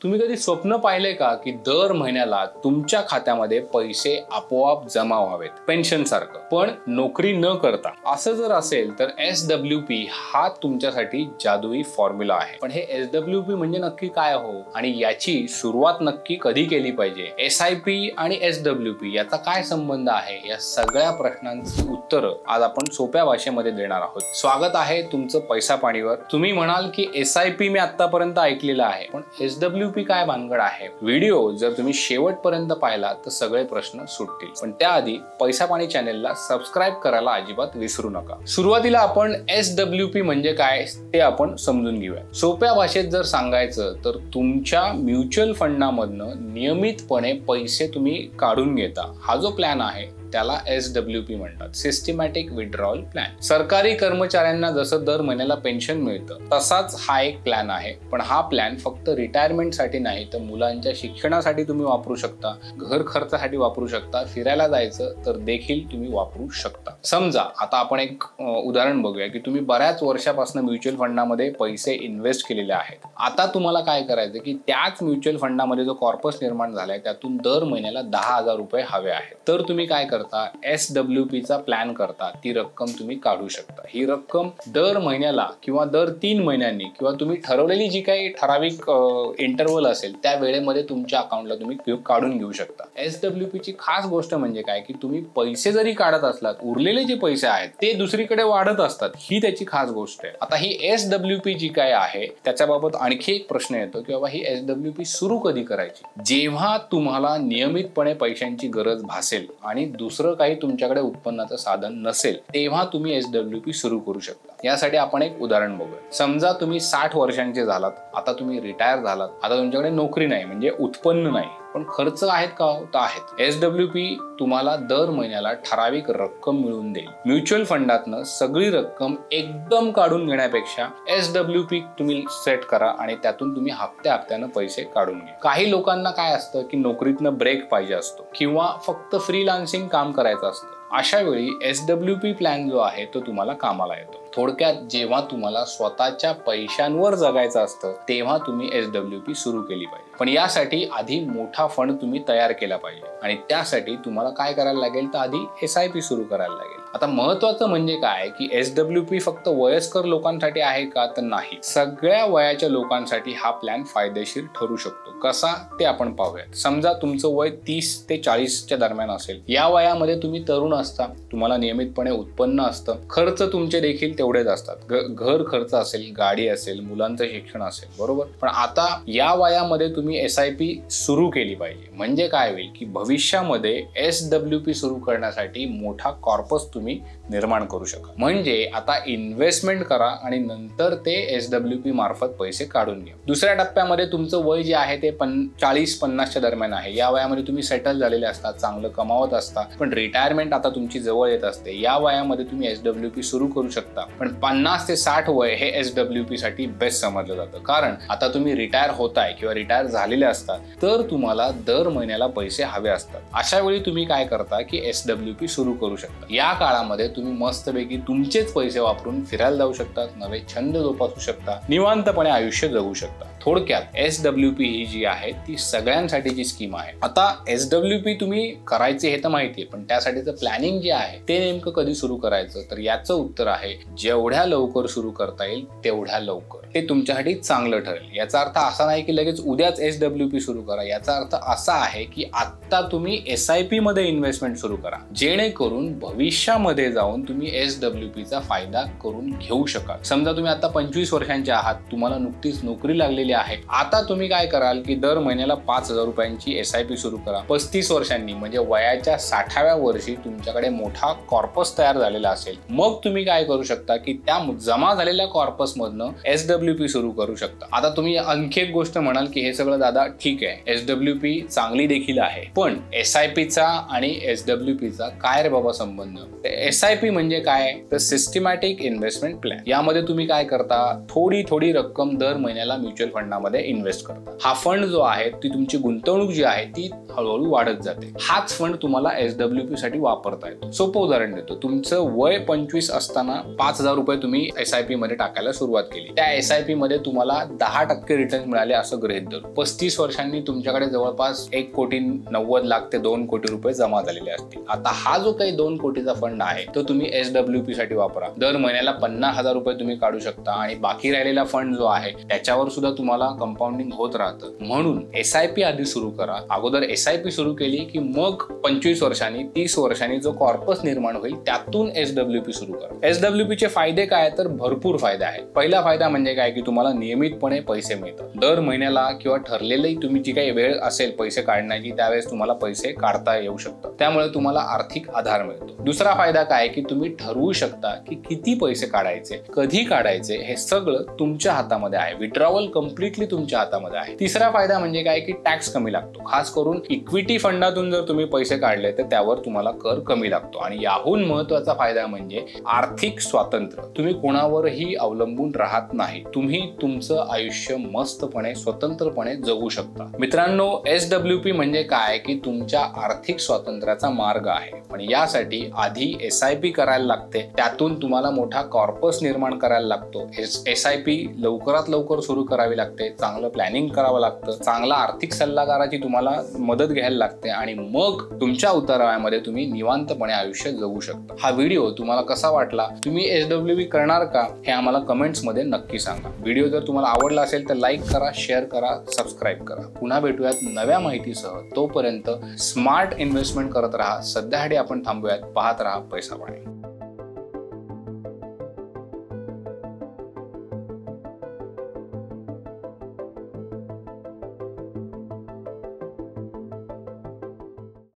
तुम्ही कधी स्वप्न पाहिले का की दर महिन्याला तुमच्या खात्यामध्ये पैसे आपोआप जमा व्हावेत, पेन्शन सारखं, पण नोकरी न करता? असं जर असेल तर SWP हा तुमच्यासाठी जादुई फॉर्म्युला आहे. पण हे SWP म्हणजे नक्की काय हो, आणि याची सुरुवात नक्की कधी केली पाहिजे? SIP आणि SWP याचा काय संबंध आहे? या सगळ्या प्रश्नांची उत्तरं आज आपण सोप्या भाषेमध्ये देणार आहोत. स्वागत आहे तुमचं पैसा पाणीवर. तुम्ही म्हणाल की SIP मी आतापर्यंत ऐकलेलं आहे, पण SWP काय भानगड आहे? व्हिडिओ जर तुम्ही शेवटपर्यंत पाहिला तर सगळे प्रश्न सुटतील. पण त्याआधी पैसा पाणी चॅनेलला सबस्क्राईब करायला अजिबात विसरू नका. सुरुवातीला आपण SWP म्हणजे काय ते आपण समजून घेऊया. सोप्या भाषेत जर सांगायचं तर तुमच्या म्युच्युअल फंडामधनं नियमितपणे पैसे तुम्ही काढून घेता, हा जो प्लॅन आहे त्याला SWP म्हणतात, सिस्टमॅटिक विड्रॉल प्लॅन. सरकारी कर्मचाऱ्यांना जसं दर महिन्याला पेन्शन मिळतं तसाच हा एक प्लॅन आहे. पण हा प्लॅन फक्त रिटायरमेंटसाठी नाही तर मुलांच्या शिक्षणासाठी तुम्ही वापरू शकता, घर खर्चासाठी वापरू शकता, फिरायला जायचं तर देखील तुम्ही वापरू शकता. समजा आता आपण एक उदाहरण बघूया की तुम्ही बऱ्याच वर्षापासून म्युच्युअल फंडामध्ये पैसे इन्व्हेस्ट केलेले आहेत. आता तुम्हाला काय करायचं की त्याच म्युच्युअल फंडामध्ये जो कॉर्पस निर्माण झालाय त्यातून दर महिन्याला 10,000 रुपये हवे आहेत. तर तुम्ही काय करता, SWP चा प्लॅन करता, ती रक्कम तुम्ही काढू शकता. ही रक्कम दर महिन्याला किंवा दर 3 महिन्यांनी किंवा तुम्ही ठरवलेली जी काही ठराविक इंटरवल असेल त्या वेळेमध्ये तुमच्या अकाउंटला तुम्ही काढून घेऊ शकता. SWP ची खास गोष्ट म्हणजे काय की तुम्ही पैसे जरी काढत असलात, उरलेले जे पैसे आहेत ते दुसरीकडे वाढत असतात, ही त्याची खास गोष्ट आहे. आता ही SWP जी काय आहे त्याच्याबाबत आणखी एक प्रश्न येतो की बाबा ही SWP सुरू कधी करायची? जेव्हा तुम्हाला नियमितपणे पैशांची गरज भासेल आणि दुसरं काही तुमच्याकडे उत्पन्नाचं साधन नसेल तेव्हा तुम्ही SWP सुरू करू शकता. यासाठी आपण एक उदाहरण बघूया. समजा तुम्ही 60 वर्षांचे झालात, आता तुम्ही रिटायर झालात, आता तुमच्याकडे नोकरी नाही म्हणजे उत्पन्न नाही, पण खर्च आहेत का? तर आहेत. SWP तुम्हाला दर महिन्याला ठराविक रक्कम मिळवून देईल. म्युच्युअल फंडातनं सगळी रक्कम एकदम काढून घेण्यापेक्षा SWP तुम्ही सेट करा आणि त्यातून तुम्ही हप्त्यानं पैसे काढून घ्या. काही लोकांना काय असतं की नोकरीतनं ब्रेक पाहिजे असतो किंवा फक्त फ्रीलान्सिंग काम करायचं असतं. अशा वेळी SWP प्लॅन जो आहे तो तुम्हाला कामाला येतो. थोडक्यात जेव्हा तुम्हाला स्वतःच्या पैशांवर जगायचं असतं तेव्हा तुम्ही SWP सुरू केली पाहिजे. पण यासाठी आधी मोठा फंड तुम्ही तयार केला पाहिजे आणि त्यासाठी तुम्हाला काय करायला लागेल तर आधी SIP सुरू करायला लागेल. आता महत्वाचं म्हणजे काय की SWP फक्त वयस्कर लोकांसाठी आहे का? तर नाही, सगळ्या वयाच्या लोकांसाठी हा प्लॅन फायदेशीर ठरू शकतो. कसा ते आपण पाहूयात. समजा तुमचं वय 30 ते 40च्या दरम्यान असेल. या वयामध्ये तुम्ही तरुण असता, तुम्हाला नियमितपणे उत्पन्न असतं, खर्च तुमचे देखील तेवढेच असतात, घर खर्च असेल, गाडी असेल, मुलांचं शिक्षण असेल, बरोबर. पण आता या वयामध्ये तुम्ही SIP सुरू केली पाहिजे. म्हणजे काय होईल की भविष्यामध्ये SWP सुरू करण्यासाठी मोठा कॉर्पस तुम्ही निर्माण करू शका. म्हणजे आता इन्व्हेस्टमेंट करा आणि नंतर ते SWP मार्फत पैसे काढून घ्या. दुसऱ्या टप्प्यामध्ये तुमचं वय जे आहे ते 40-50च्या दरम्यान आहे. या वयामध्ये तुम्ही सेटल झालेले असतात, चांगलं कमावत असता, पण रिटायरमेंट आता तुमची जवळ येत असते. या वयामध्ये तुम्ही SWP सुरू करू शकता. पण 50 ते 60 वय हे SWP साठी बेस्ट समजलं जातं, कारण आता तुम्ही रिटायर होताय किंवा रिटायर झालेले असतात तर तुम्हाला दर महिन्याला पैसे हवे असतात. अशा वेळी तुम्ही काय करता की SWP सुरू करू शकता. या काळामध्ये तुम्ही मस्तपैकी तुमचेच पैसे वापरून फिरायला जाऊ शकता, नवे छंद जोपासू शकता, निवांतपणे आयुष्य जगू शकता. थोडक्यात SWP ही जी आहे ती सगळ्यांसाठीची स्कीम आहे. आता SWP तुम्ही करायचे हे तर माहिती आहे, पण त्यासाठीचं प्लॅनिंग जे आहे ते नेमकं कधी सुरू करायचं? तर याचं उत्तर आहे जेवढ्या लवकर सुरू करता येईल तेवढ्या लवकर. ते तुमच्यासाठी चांगलं ठरेल. याचा अर्थ असा नाही की लगेच उद्याच SWP सुरू करा. याचा अर्थ असा आहे की आता तुम्ही SIP मध्ये इन्व्हेस्टमेंट सुरू करा, जेणेकरून भविष्यामध्ये जाऊन तुम्ही SWP चा फायदा करून घेऊ शकाल. समजा तुम्ही आता 25 वर्षांचे आहात, तुम्हाला नुकतीच नोकरी लागलेली आहे. आता तुम्ही काय कराल की दर महिन्याला 5,000 रुपयांची SIP सुरू करा. 35 वर्षांनी म्हणजे वयाच्या 60व्या वर्षी तुमच्याकडे मोठा कॉर्पस तयार झालेला असेल, मग तुम्ही काय करू शकता की त्या जमा झालेल्या कॉर्पस मधनं SWP सुरू करू शकता. आता तुम्ही आणखी एक गोष्ट म्हणाल की हे सगळं दादा ठीक आहे, SWP चांगली देखील आहे, पण SIP चा आणि SWP चा काय रे बाबा संबंध? SIP म्हणजे काय तर सिस्टमॅटिक इन्व्हेस्टमेंट प्लॅन. यामध्ये तुम्ही काय करता, थोडी रक्कम दर महिन्याला म्युच्युअल फंडामध्ये इन्व्हेस्ट करता. हा फंड जो आहे ती तुमची गुंतवणूक जी आहे ती हळूहळू वाढत जाते. हाच फंड तुम्हाला SWP साठी वापरता येतो. सोपं उदाहरण देतो. तुमचं वय 25 असताना 5,000 रुपये तुम्ही SIP मध्ये टाकायला सुरुवात केली. त्या SIP मध्ये तुम्हाला 10% रिटर्न मिळाले असं गृहीत धरू. 35 वर्षांनी तुमच्याकडे जवळपास 1,90,00,000 ते 2 कोटी रुपये जमा झालेले असतील. आता हा जो काही 2 कोटीचा फंड आहे तो तुम्ही SWP साठी वापरा. दर महिन्याला 50,000 रुपये तुम्ही काढू शकता आणि बाकी राहिलेला फंड जो आहे त्याच्यावर सुद्धा तुम्हाला कंपाऊंडिंग होत राहतं. म्हणून SIP आधी सुरू करा. अगोदर SIP सुरू केली की मग 25 वर्षांनी 30 वर्षांनी जो कॉर्पस निर्माण होईल त्यातून SWP सुरू करा. SWP चे फायदे काय तर भरपूर फायदे आहेत. पहिला फायदा म्हणजे काय की तुम्हाला नियमितपणे पैसे मिळतात. दर महिन्याला किंवा ठरलेली तुम्ही जी काही वेळ असेल पैसे काढण्याची त्यावेळेस तुम्हाला पैसे काढता येऊ शकतात. त्यामुळे तुम्हाला आर्थिक आधार मिळतो. दुसरा फायदा काय की तुम्ही ठरवू शकता की किती पैसे काढायचे, कधी काढायचे, हे सगळं तुमच्या हातामध्ये आहे. विड्रॉवल कम्प्लिटली तुमच्या हातामध्ये आहे. तिसरा फायदा म्हणजे काय की टॅक्स कमी लागतो. खास करून इक्विटी फंडातून जर तुम्ही पैसे काढले तर त्यावर तुम्हाला कर कमी लागतो. आणि याहून महत्वाचा फायदा म्हणजे आर्थिक स्वातंत्र्य. तुम्ही कोणावरही अवलंबून राहत नाही. तुम्ही तुमचं आयुष्य मस्तपणे स्वतंत्रपणे जगू शकता. मित्रांनो, SWP म्हणजे काय की तुमच्या आर्थिक स्वातंत्र्याचा मार्ग आहे. पण यासाठी आधी SIP करायला लागते. त्यातून तुम्हाला मोठा कॉर्पस निर्माण करायला लागतो. SIP लवकरात लवकर सुरू करावी लागते. चांगलं प्लॅनिंग करावं लागतं. चांगला आर्थिक सल्लागाराची तुम्हाला मदत घ्यायला लागते आणि मग तुमच्या उताराव्यामध्ये तुम्ही निवांतपणे आयुष्य जगू शकता. हा व्हिडिओ तुम्हाला कसा वाटला, तुम्ही SWP करणार का हे आम्हाला कमेंट्स मध्ये नक्की सांगा. व्हिडिओ जर तुम्हाला आवडला असेल तर लाईक करा, शेअर करा, सबस्क्राईब करा. पुन्हा भेटूयात नव्या माहितीसह. तोपर्यंत स्मार्ट इन्व्हेस्टमेंट करत राहा. सध्यासाठी आपण थांबूयात. पाहत राहा पैसा पाणी.